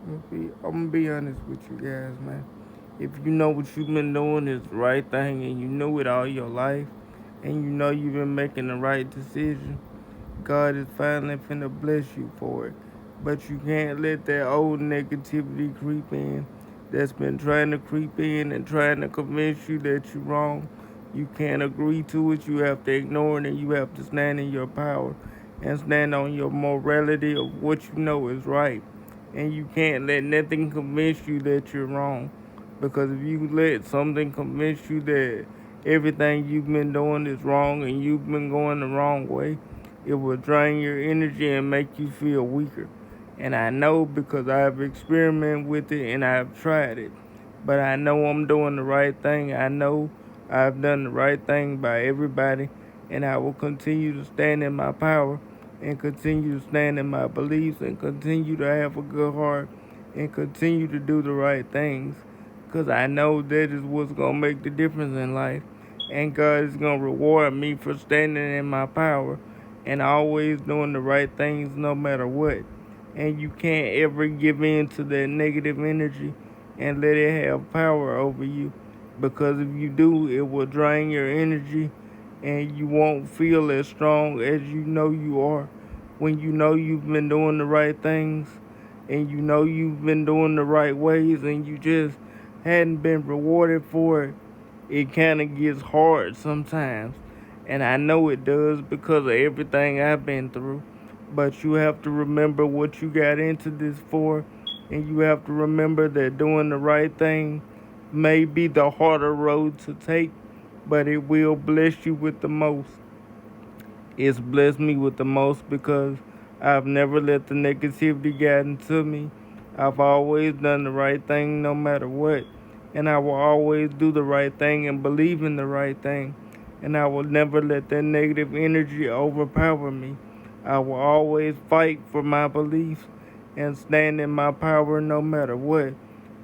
I'm gonna be honest with you guys, man. If you know what you've been doing is the right thing and you knew it all your life and you know you've been making the right decision, God is finally finna bless you for it. But you can't let that old negativity creep in that's been trying to creep in and trying to convince you that you're wrong. You can't agree to it. You have to ignore it and you have to stand in your power and stand on your morality of what you know is right. And you can't let nothing convince you that you're wrong. Because if you let something convince you that everything you've been doing is wrong and you've been going the wrong way, it will drain your energy and make you feel weaker. And I know because I've experimented with it and I've tried it. But I know I'm doing the right thing. I know I've done the right thing by everybody. And I will continue to stand in my power and continue to stand in my beliefs and continue to have a good heart and continue to do the right things. Because I know that is what's going to make the difference in life. And God is going to reward me for standing in my power and always doing the right things no matter what. And you can't ever give in to that negative energy and let it have power over you. Because if you do, it will drain your energy and you won't feel as strong as you know you are when you know you've been doing the right things and you know you've been doing the right ways and you just hadn't been rewarded for it. It kind of gets hard sometimes. And I know it does because of everything I've been through. But you have to remember what you got into this for. And you have to remember that doing the right thing may be the harder road to take, but it will bless you with the most. It's blessed me with the most because I've never let the negativity get into me. I've always done the right thing no matter what. And I will always do the right thing and believe in the right thing. And I will never let that negative energy overpower me. I will always fight for my beliefs and stand in my power no matter what.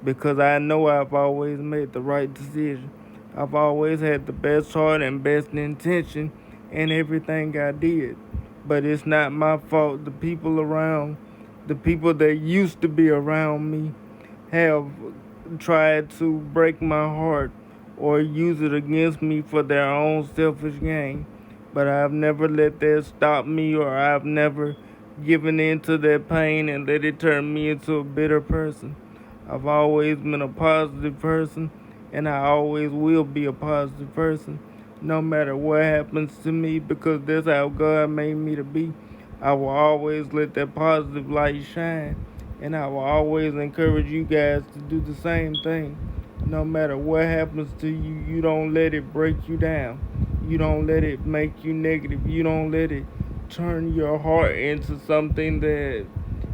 Because I know I've always made the right decision. I've always had the best heart and best intention in everything I did. But it's not my fault. The people that used to be around me, have tried to break my heart or use it against me for their own selfish gain. But I've never let that stop me, or I've never given in to that pain and let it turn me into a bitter person. I've always been a positive person, and I always will be a positive person, no matter what happens to me, because that's how God made me to be. I will always let that positive light shine, and I will always encourage you guys to do the same thing. No matter what happens to you, you don't let it break you down. You don't let it make you negative. You don't let it turn your heart into something that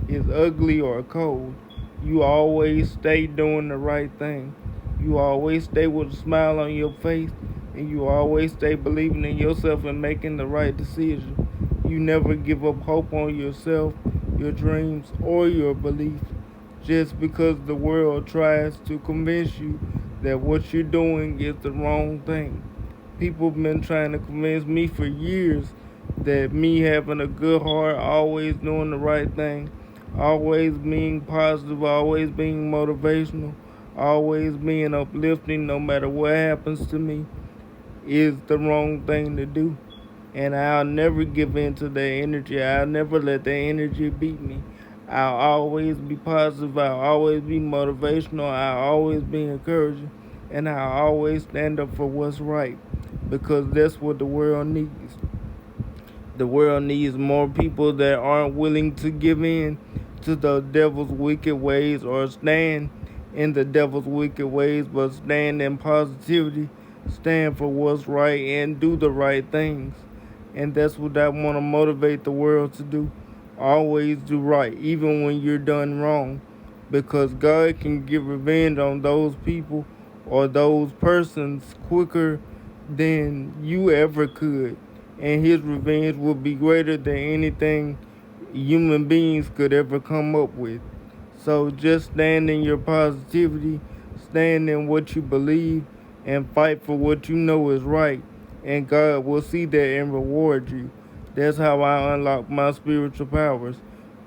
is ugly or cold. You always stay doing the right thing. You always stay with a smile on your face, and you always stay believing in yourself and making the right decision. You never give up hope on yourself, your dreams, or your beliefs just because the world tries to convince you that what you're doing is the wrong thing. People have been trying to convince me for years that me having a good heart, always doing the right thing, always being positive, always being motivational, always being uplifting no matter what happens to me, is the wrong thing to do. And I'll never give in to that energy. I'll never let that energy beat me. I'll always be positive. I'll always be motivational. I'll always be encouraging. And I'll always stand up for what's right. Because that's what the world needs. The world needs more people that aren't willing to give in to the devil's wicked ways or stand in the devil's wicked ways, but stand in positivity, stand for what's right, and do the right things. And that's what I want to motivate the world to do. Always do right, even when you're done wrong. Because God can get revenge on those people or those persons quicker than you ever could. And his revenge will be greater than anything human beings could ever come up with. So just stand in your positivity, stand in what you believe, and fight for what you know is right. And God will see that and reward you. That's how I unlock my spiritual powers,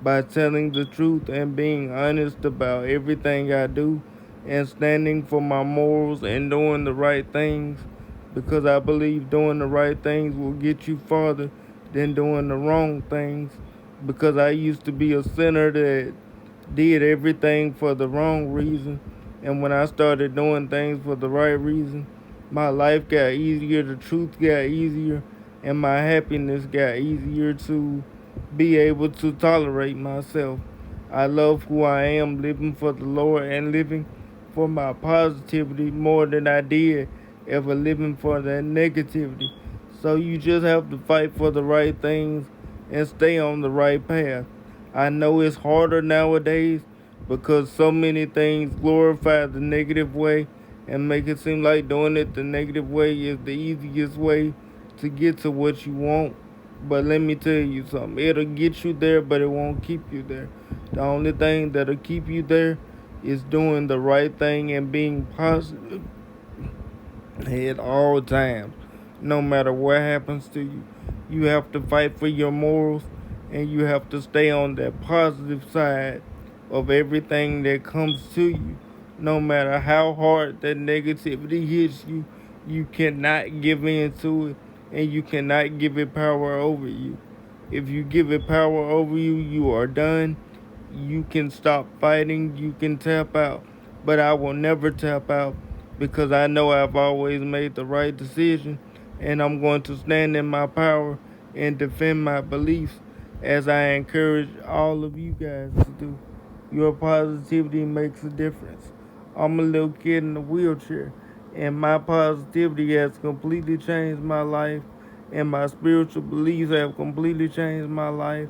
by telling the truth and being honest about everything I do and standing for my morals and doing the right things because I believe doing the right things will get you farther than doing the wrong things because I used to be a sinner that did everything for the wrong reason. And when I started doing things for the right reason, my life got easier, the truth got easier, and my happiness got easier to be able to tolerate myself. I love who I am, living for the Lord and living for my positivity more than I did ever living for that negativity. So you just have to fight for the right things and stay on the right path. I know it's harder nowadays because so many things glorify the negative way and make it seem like doing it the negative way is the easiest way to get to what you want. But let me tell you something. It'll get you there, but it won't keep you there. The only thing that'll keep you there is doing the right thing and being positive at all times, no matter what happens to you. You have to fight for your morals and you have to stay on that positive side of everything that comes to you. No matter how hard that negativity hits you, you cannot give in to it and you cannot give it power over you. If you give it power over you, you are done. You can stop fighting, you can tap out. But I will never tap out because I know I've always made the right decision and I'm going to stand in my power and defend my beliefs as I encourage all of you guys to do. Your positivity makes a difference. I'm a little kid in a wheelchair and my positivity has completely changed my life and my spiritual beliefs have completely changed my life,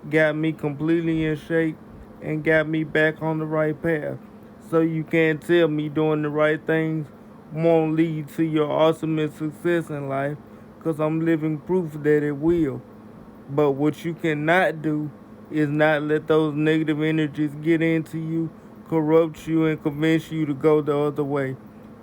got me completely in shape and got me back on the right path. So you can't tell me doing the right things won't lead to your ultimate success in life because I'm living proof that it will. But what you cannot do is not let those negative energies get into you, corrupt you, and convince you to go the other way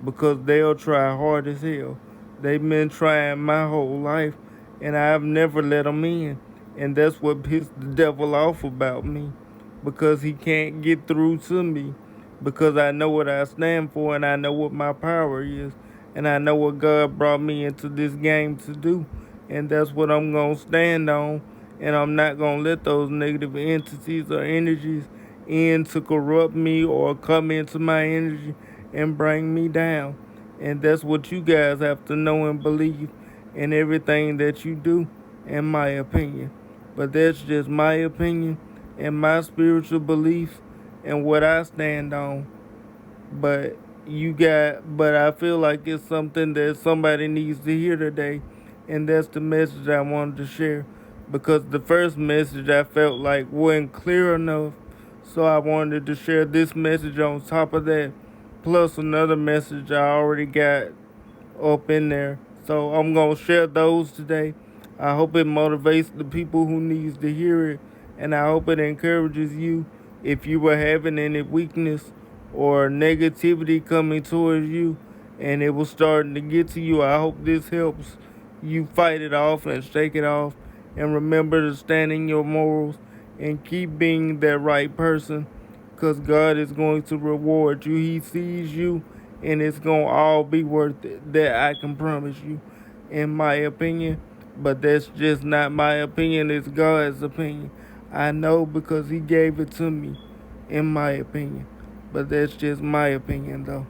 because they'll try hard as hell. They've been trying my whole life, and I've never let them in. And that's what pissed the devil off about me because he can't get through to me because I know what I stand for and I know what my power is and I know what God brought me into this game to do. And that's what I'm going to stand on. And I'm not going to let those negative entities or energies in to corrupt me or come into my energy and bring me down. And that's what you guys have to know and believe in everything that you do, in my opinion. But that's just my opinion and my spiritual beliefs and what I stand on. But I feel like it's something that somebody needs to hear today, and that's the message I wanted to share. Because the first message I felt like wasn't clear enough, so I wanted to share this message on top of that, plus another message I already got up in there. So I'm gonna share those today. I hope it motivates the people who needs to hear it, and I hope it encourages you if you were having any weakness or negativity coming towards you and it was starting to get to you. I hope this helps you fight it off and shake it off and remember to stand in your morals and keep being that right person because God is going to reward you. He sees you and it's going to all be worth it. That I can promise you, in my opinion. But that's just not my opinion, it's God's opinion. I know because He gave it to me, in my opinion. But that's just my opinion, though.